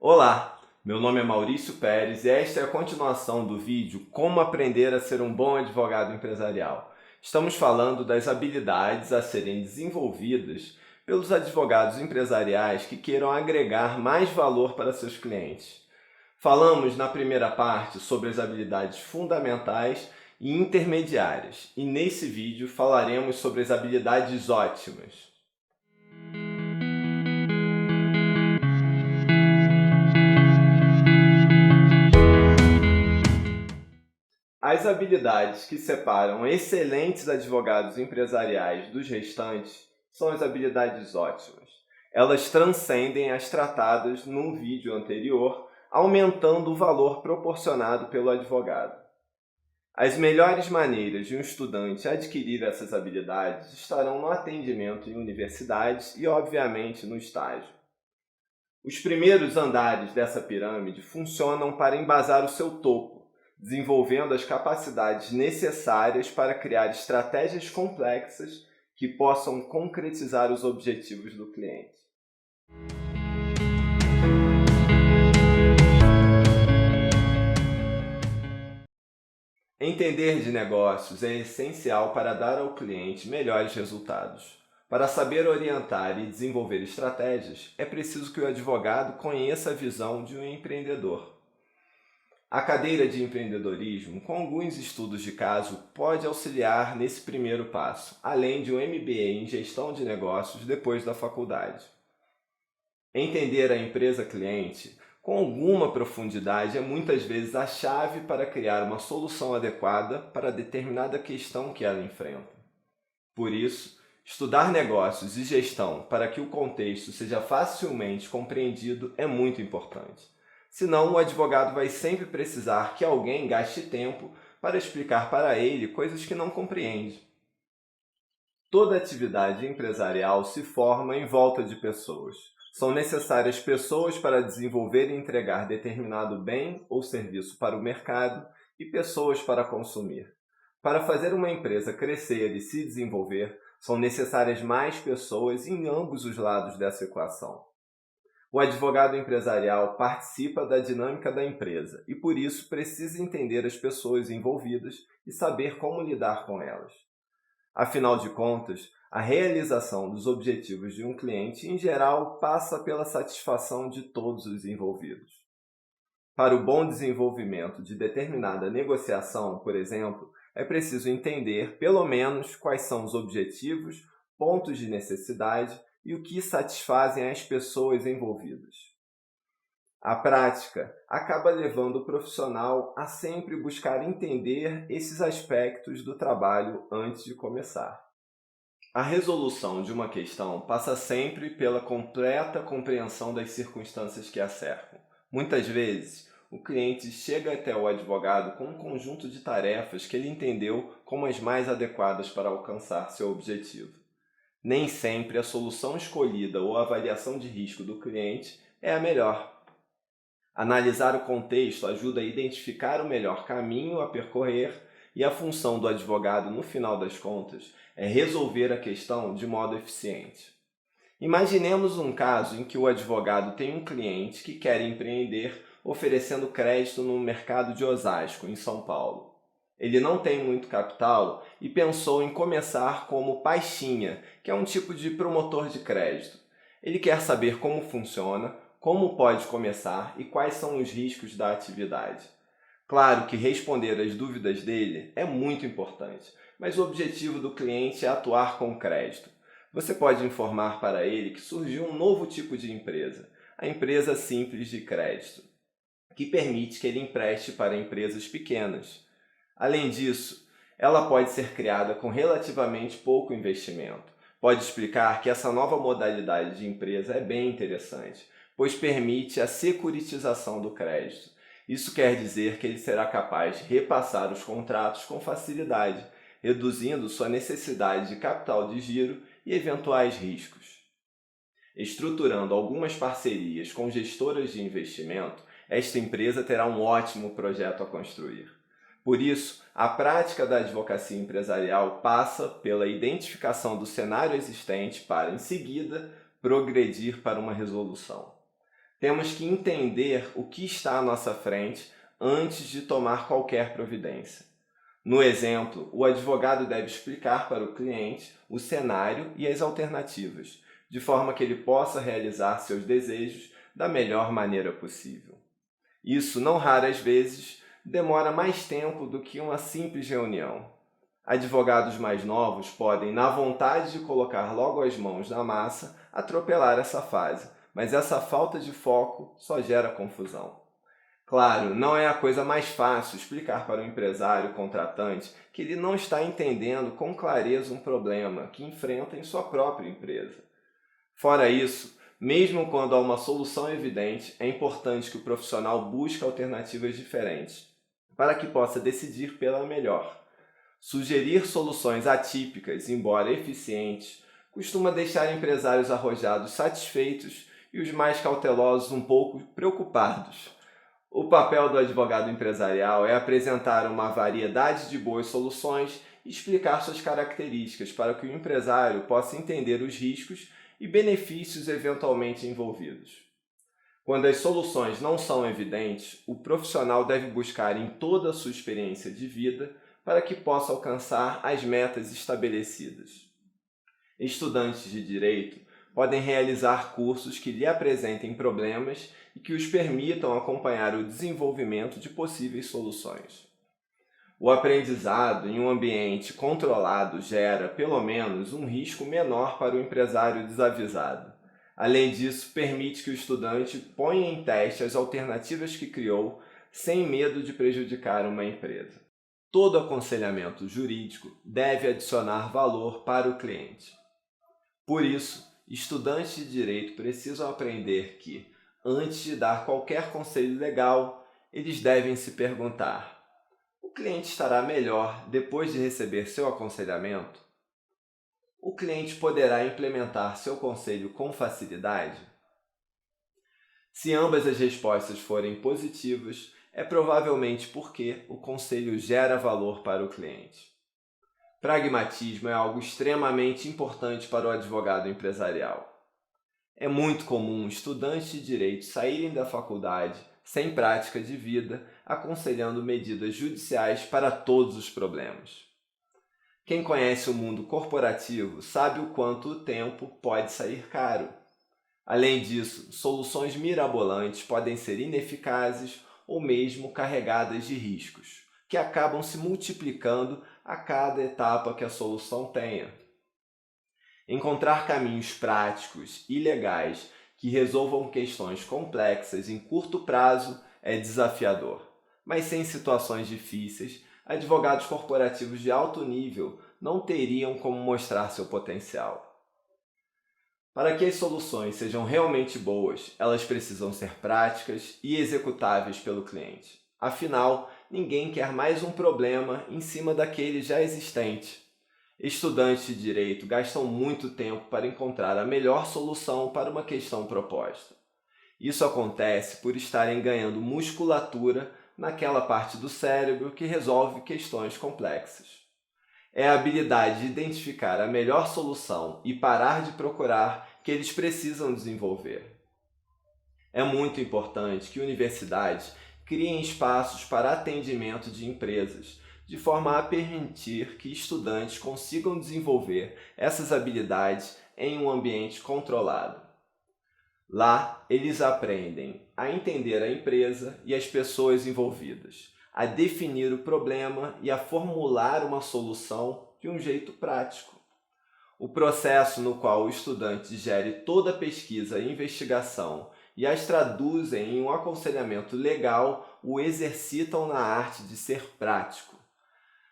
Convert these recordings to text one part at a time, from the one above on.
Olá, meu nome é Maurício Pérez e esta é a continuação do vídeo Como aprender a ser um bom advogado empresarial. Estamos falando das habilidades a serem desenvolvidas pelos advogados empresariais que queiram agregar mais valor para seus clientes. Falamos na primeira parte sobre as habilidades fundamentais e intermediárias, e nesse vídeo falaremos sobre as habilidades ótimas. As habilidades que separam excelentes advogados empresariais dos restantes são as habilidades ótimas. Elas transcendem as tratadas no vídeo anterior, aumentando o valor proporcionado pelo advogado. As melhores maneiras de um estudante adquirir essas habilidades estarão no atendimento em universidades e, obviamente, no estágio. Os primeiros andares dessa pirâmide funcionam para embasar o seu topo, desenvolvendo as capacidades necessárias para criar estratégias complexas que possam concretizar os objetivos do cliente. Entender de negócios é essencial para dar ao cliente melhores resultados. Para saber orientar e desenvolver estratégias, é preciso que o advogado conheça a visão de um empreendedor. A cadeira de empreendedorismo, com alguns estudos de caso, pode auxiliar nesse primeiro passo, além de um MBA em gestão de negócios depois da faculdade. Entender a empresa cliente com alguma profundidade é muitas vezes a chave para criar uma solução adequada para determinada questão que ela enfrenta. Por isso, estudar negócios e gestão para que o contexto seja facilmente compreendido é muito importante. Senão, o advogado vai sempre precisar que alguém gaste tempo para explicar para ele coisas que não compreende. Toda atividade empresarial se forma em volta de pessoas. São necessárias pessoas para desenvolver e entregar determinado bem ou serviço para o mercado e pessoas para consumir. Para fazer uma empresa crescer e se desenvolver, são necessárias mais pessoas em ambos os lados dessa equação. O advogado empresarial participa da dinâmica da empresa e, por isso, precisa entender as pessoas envolvidas e saber como lidar com elas. Afinal de contas, a realização dos objetivos de um cliente, em geral, passa pela satisfação de todos os envolvidos. Para o bom desenvolvimento de determinada negociação, por exemplo, é preciso entender, pelo menos, quais são os objetivos, pontos de necessidade e o que satisfazem as pessoas envolvidas. A prática acaba levando o profissional a sempre buscar entender esses aspectos do trabalho antes de começar. A resolução de uma questão passa sempre pela completa compreensão das circunstâncias que a cercam. Muitas vezes, o cliente chega até o advogado com um conjunto de tarefas que ele entendeu como as mais adequadas para alcançar seu objetivo. Nem sempre a solução escolhida ou a avaliação de risco do cliente é a melhor. Analisar o contexto ajuda a identificar o melhor caminho a percorrer e a função do advogado, no final das contas, é resolver a questão de modo eficiente. Imaginemos um caso em que o advogado tem um cliente que quer empreender oferecendo crédito no mercado de Osasco, em São Paulo. Ele não tem muito capital e pensou em começar como Paixinha, que é um tipo de promotor de crédito. Ele quer saber como funciona, como pode começar e quais são os riscos da atividade. Claro que responder às dúvidas dele é muito importante, mas o objetivo do cliente é atuar com crédito. Você pode informar para ele que surgiu um novo tipo de empresa, a empresa simples de crédito, que permite que ele empreste para empresas pequenas. Além disso, ela pode ser criada com relativamente pouco investimento. Pode explicar que essa nova modalidade de empresa é bem interessante, pois permite a securitização do crédito. Isso quer dizer que ele será capaz de repassar os contratos com facilidade, reduzindo sua necessidade de capital de giro e eventuais riscos. Estruturando algumas parcerias com gestoras de investimento, esta empresa terá um ótimo projeto a construir. Por isso, a prática da advocacia empresarial passa pela identificação do cenário existente para, em seguida, progredir para uma resolução. Temos que entender o que está à nossa frente antes de tomar qualquer providência. No exemplo, o advogado deve explicar para o cliente o cenário e as alternativas, de forma que ele possa realizar seus desejos da melhor maneira possível. Isso, não raras vezes, demora mais tempo do que uma simples reunião. Advogados mais novos podem, na vontade de colocar logo as mãos na massa, atropelar essa fase, mas essa falta de foco só gera confusão. Claro, não é a coisa mais fácil explicar para o empresário contratante que ele não está entendendo com clareza um problema que enfrenta em sua própria empresa. Fora isso, mesmo quando há uma solução evidente, é importante que o profissional busque alternativas diferentes, para que possa decidir pela melhor. Sugerir soluções atípicas, embora eficientes, costuma deixar empresários arrojados satisfeitos e os mais cautelosos um pouco preocupados. O papel do advogado empresarial é apresentar uma variedade de boas soluções e explicar suas características para que o empresário possa entender os riscos e benefícios eventualmente envolvidos. Quando as soluções não são evidentes, o profissional deve buscar em toda a sua experiência de vida para que possa alcançar as metas estabelecidas. Estudantes de direito podem realizar cursos que lhe apresentem problemas e que os permitam acompanhar o desenvolvimento de possíveis soluções. O aprendizado em um ambiente controlado gera, pelo menos, um risco menor para o empresário desavisado. Além disso, permite que o estudante ponha em teste as alternativas que criou, sem medo de prejudicar uma empresa. Todo aconselhamento jurídico deve adicionar valor para o cliente. Por isso, estudantes de direito precisam aprender que, antes de dar qualquer conselho legal, eles devem se perguntar: o cliente estará melhor depois de receber seu aconselhamento? O cliente poderá implementar seu conselho com facilidade? Se ambas as respostas forem positivas, é provavelmente porque o conselho gera valor para o cliente. Pragmatismo é algo extremamente importante para o advogado empresarial. É muito comum estudantes de direito saírem da faculdade sem prática de vida, aconselhando medidas judiciais para todos os problemas. Quem conhece o mundo corporativo sabe o quanto o tempo pode sair caro. Além disso, soluções mirabolantes podem ser ineficazes ou mesmo carregadas de riscos, que acabam se multiplicando a cada etapa que a solução tenha. Encontrar caminhos práticos e legais que resolvam questões complexas em curto prazo é desafiador, mas sem situações difíceis, advogados corporativos de alto nível não teriam como mostrar seu potencial. Para que as soluções sejam realmente boas, elas precisam ser práticas e executáveis pelo cliente. Afinal, ninguém quer mais um problema em cima daquele já existente. Estudantes de direito gastam muito tempo para encontrar a melhor solução para uma questão proposta. Isso acontece por estarem ganhando musculatura naquela parte do cérebro que resolve questões complexas. É a habilidade de identificar a melhor solução e parar de procurar que eles precisam desenvolver. É muito importante que universidades criem espaços para atendimento de empresas, de forma a permitir que estudantes consigam desenvolver essas habilidades em um ambiente controlado. Lá, eles aprendem a entender a empresa e as pessoas envolvidas, a definir o problema e a formular uma solução de um jeito prático. O processo no qual o estudante gere toda a pesquisa e investigação e as traduzem em um aconselhamento legal o exercitam na arte de ser prático.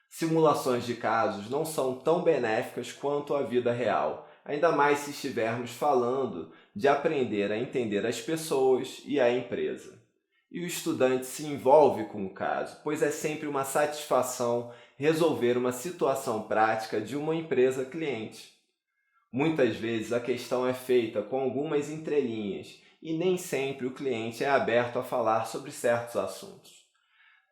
Simulações de casos não são tão benéficas quanto a vida real, ainda mais se estivermos falando de aprender a entender as pessoas e a empresa. E o estudante se envolve com o caso, pois é sempre uma satisfação resolver uma situação prática de uma empresa cliente. Muitas vezes a questão é feita com algumas entrelinhas e nem sempre o cliente é aberto a falar sobre certos assuntos.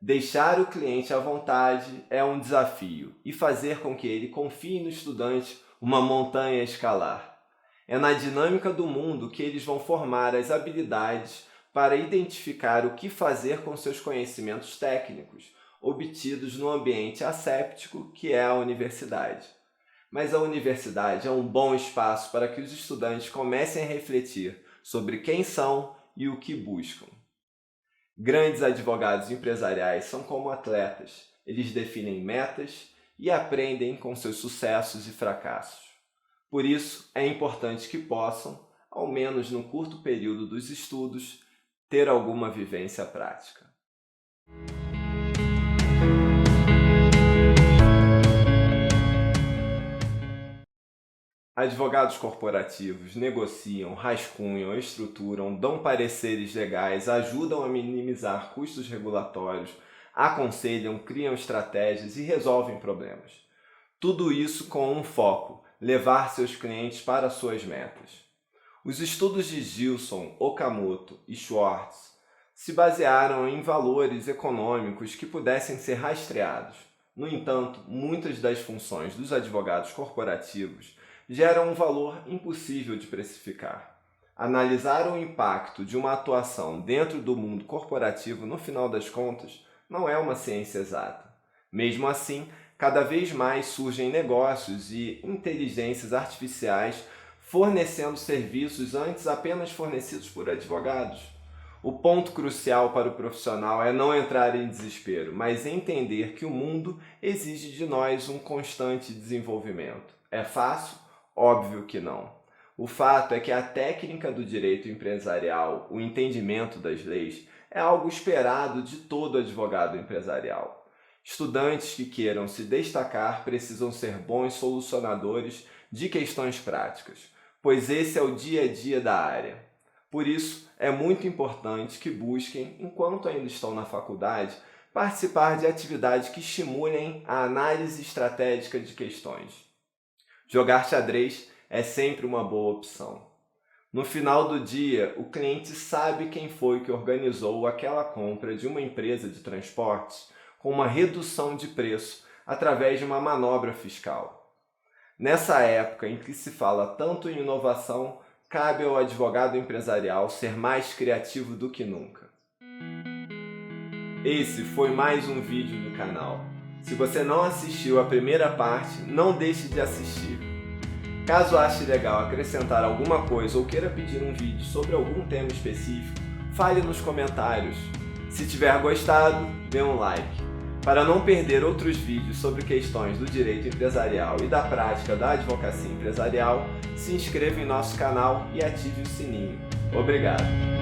Deixar o cliente à vontade é um desafio e fazer com que ele confie no estudante uma montanha a escalar. É na dinâmica do mundo que eles vão formar as habilidades para identificar o que fazer com seus conhecimentos técnicos, obtidos no ambiente asséptico que é a universidade. Mas a universidade é um bom espaço para que os estudantes comecem a refletir sobre quem são e o que buscam. Grandes advogados empresariais são como atletas. Eles definem metas e aprendem com seus sucessos e fracassos. Por isso, é importante que possam, ao menos no curto período dos estudos, ter alguma vivência prática. Advogados corporativos negociam, rascunham, estruturam, dão pareceres legais, ajudam a minimizar custos regulatórios, aconselham, criam estratégias e resolvem problemas. Tudo isso com um foco: levar seus clientes para suas metas. Os estudos de Gilson, Okamoto e Schwartz se basearam em valores econômicos que pudessem ser rastreados. No entanto, muitas das funções dos advogados corporativos geram um valor impossível de precificar. Analisar o impacto de uma atuação dentro do mundo corporativo, no final das contas, não é uma ciência exata. Mesmo assim, cada vez mais surgem negócios e inteligências artificiais fornecendo serviços antes apenas fornecidos por advogados. O ponto crucial para o profissional é não entrar em desespero, mas entender que o mundo exige de nós um constante desenvolvimento. É fácil? Óbvio que não. O fato é que a técnica do direito empresarial, o entendimento das leis, é algo esperado de todo advogado empresarial. Estudantes que queiram se destacar precisam ser bons solucionadores de questões práticas, pois esse é o dia a dia da área. Por isso, é muito importante que busquem, enquanto ainda estão na faculdade, participar de atividades que estimulem a análise estratégica de questões. Jogar xadrez é sempre uma boa opção. No final do dia, o cliente sabe quem foi que organizou aquela compra de uma empresa de transportes com uma redução de preço através de uma manobra fiscal. Nessa época em que se fala tanto em inovação, cabe ao advogado empresarial ser mais criativo do que nunca. Esse foi mais um vídeo do canal. Se você não assistiu a primeira parte, não deixe de assistir. Caso ache legal acrescentar alguma coisa ou queira pedir um vídeo sobre algum tema específico, fale nos comentários. Se tiver gostado, dê um like. Para não perder outros vídeos sobre questões do direito empresarial e da prática da advocacia empresarial, se inscreva em nosso canal e ative o sininho. Obrigado!